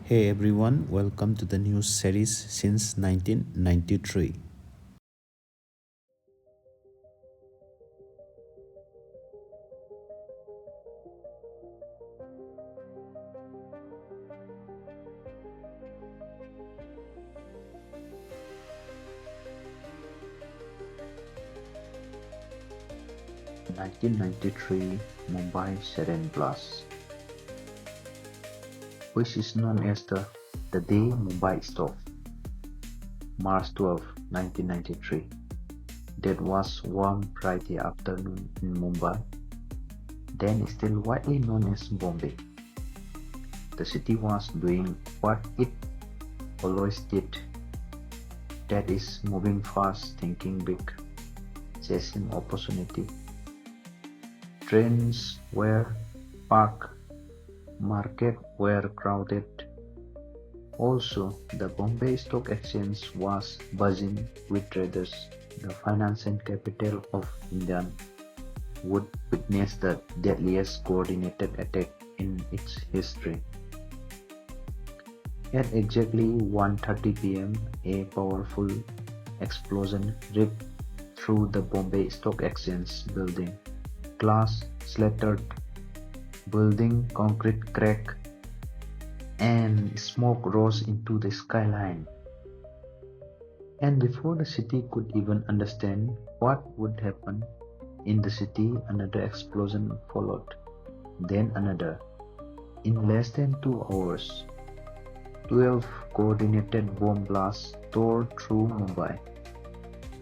Hey everyone, welcome to the news series since 1993. 1993 Mumbai Sarin Blast, which is known as the day Mumbai stopped, March 12, 1993. That was warm Friday afternoon in Mumbai, then still widely known as Bombay. The city was doing what it always did, that is moving fast, thinking big, chasing opportunity. Trains were packed, markets were crowded. Also, the Bombay Stock Exchange was buzzing with traders. The financial capital of India would witness the deadliest coordinated attack in its history. At exactly 1:30 p.m., a powerful explosion ripped through the Bombay Stock Exchange building. Glass shattered, building concrete cracked, and smoke rose into the skyline. And before the city could even understand what would happen in the city, another explosion followed, then another. In less than 2 hours, 12 coordinated bomb blasts tore through Mumbai.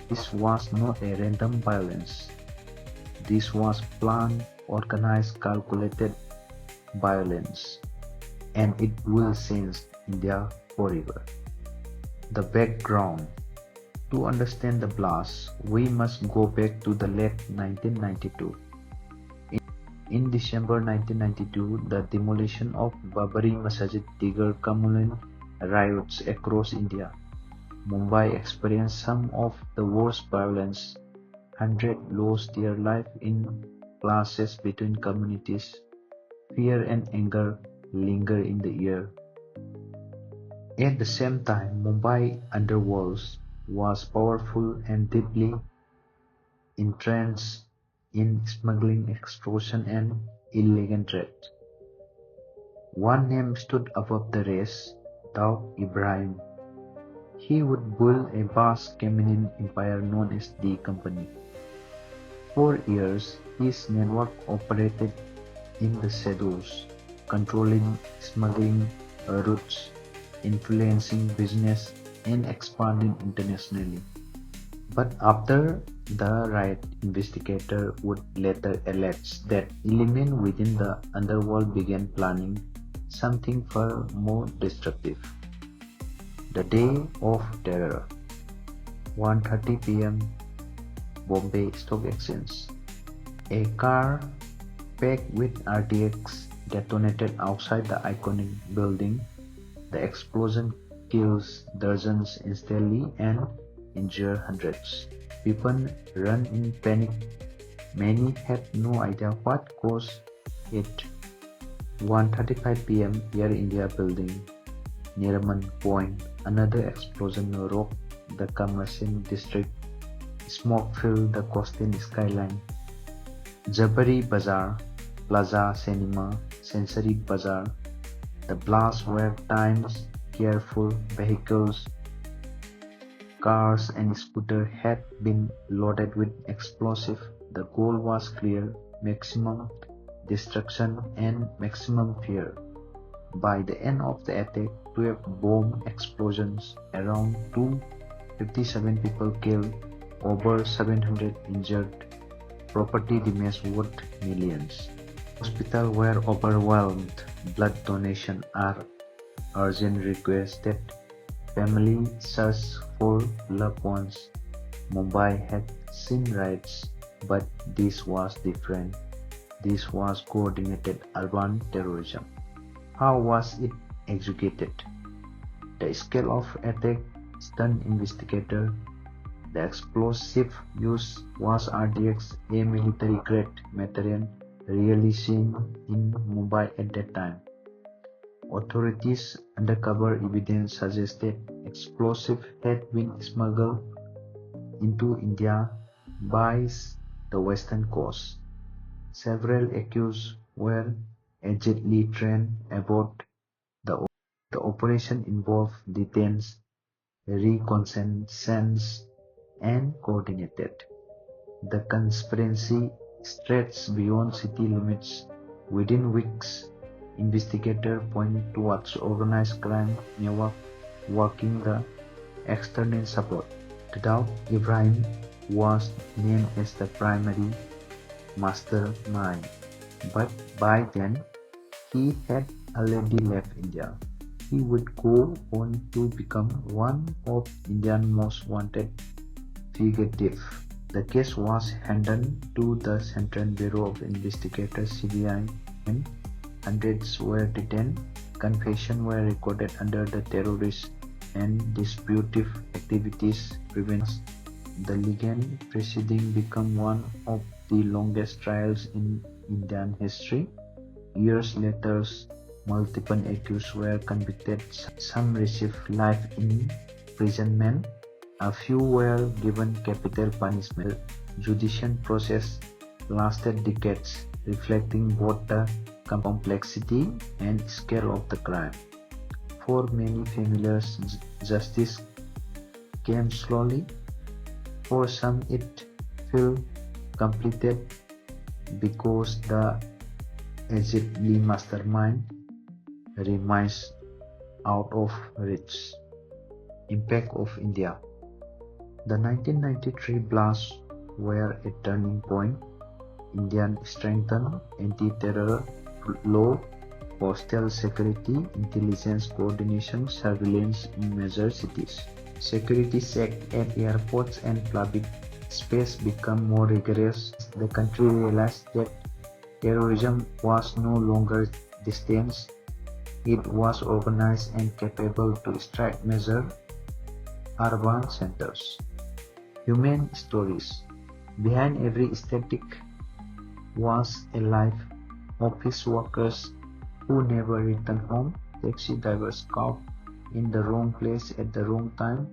This was not a random violence. This was planned, organized, calculated violence, and it will change India forever. The background. To understand the blast, we must go back to the late 1992. In December 1992, the demolition of Babri Masjid triggered communal riots across India. Mumbai experienced some of the worst violence. Hundreds lost their life in clashes between communities. Fear and anger linger in the air. At the same time, Mumbai underworld was powerful and deeply entrenched in smuggling, extortion, and illegal trade. One name stood above the rest: Daud Ibrahim. He would build a vast criminal empire known as the Company. For years, his network operated in the shadows, controlling smuggling routes, influencing business, and expanding internationally. But after the riot, investigators would later allege that elements within the underworld began planning something far more destructive. The Day of Terror, 1:30 p.m. Bombay Stock Exchange. A car packed with RTX detonated outside the iconic building. The explosion kills dozens instantly and injures hundreds. People run in panic. Many had no idea what caused it. 1:35 p.m. Air India building, Nariman Point. Another explosion rocked the commercial district. Smoke filled the coastal skyline. Jabari Bazaar, Plaza Cinema, Sensory Bazaar. The blasts were timed, careful. Vehicles, cars and scooters had been loaded with explosives. The goal was clear: maximum destruction and maximum fear. By the end of the attack, 12 bomb explosions, around 257 people killed, over 700 injured, property damage worth millions. Hospitals were overwhelmed. Blood donations are urgent requested. Families search for loved ones. Mumbai had seen riots, but this was different. This was coordinated urban terrorism. How was it executed? The scale of attack stunned investigators. The explosive used was RDX, a military-grade material rarely seen in Mumbai at that time. Authorities' undercover evidence suggested explosives had been smuggled into India by the western coast. Several accused were allegedly trained aboard the the operation involved detains, reconnaissance, and coordinated. The conspiracy stretched beyond city limits. Within weeks, investigators point towards organized crime network working the external support. Daud Ibrahim was named as the primary mastermind, but by then he had already left India. He would go on to become one of India's most wanted fugitives. The case was handed to the Central Bureau of Investigators (CBI) and hundreds were detained. Confessions were recorded under the Terrorist and Disputive Activities Prevention. The legal proceeding became one of the longest trials in Indian history. Years later, multiple accused were convicted. Some received life imprisonment. A few were given capital punishment. The judicial process lasted decades, reflecting both the complexity and scale of the crime. For many families, justice came slowly. For some, it felt completed because the allegedly mastermind remains out of reach. Impact of India. The 1993 blasts were a turning point. India strengthened anti-terror law, coastal security, intelligence coordination, surveillance in major cities. Security check at airports and public space became more rigorous. The country realized that terrorism was no longer distant. It was organized and capable to strike major urban centers. Human stories. Behind every static was a life. Office workers who never returned home, taxi drivers caught in the wrong place at the wrong time,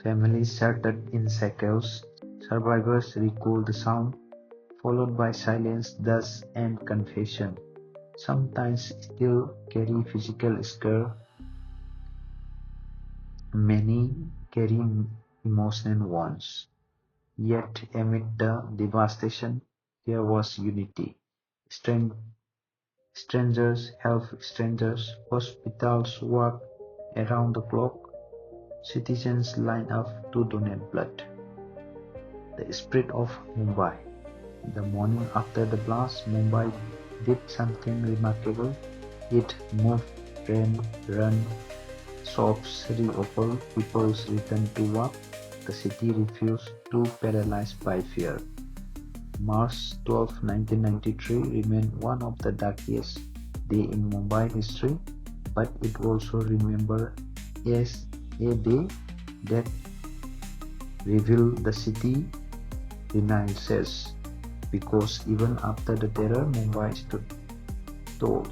families shattered in shackles, survivors recall the sound, followed by silence, dust, and confession. Sometimes still carry physical scar, many carry emotional wounds. Yet amid the devastation, there was unity. Strength Strangers help strangers, hospitals work around the clock, citizens line up to donate blood. The spirit of Mumbai. The morning after the blast, Mumbai did something remarkable. It moved, train, run, shops reopened, people returned to work. The city refused to paralyzed by fear. March 12, 1993 remained one of the darkest days in Mumbai history, but it also remembered as a day that revealed the city renaissance, because even after the terror, Mumbai stood tall.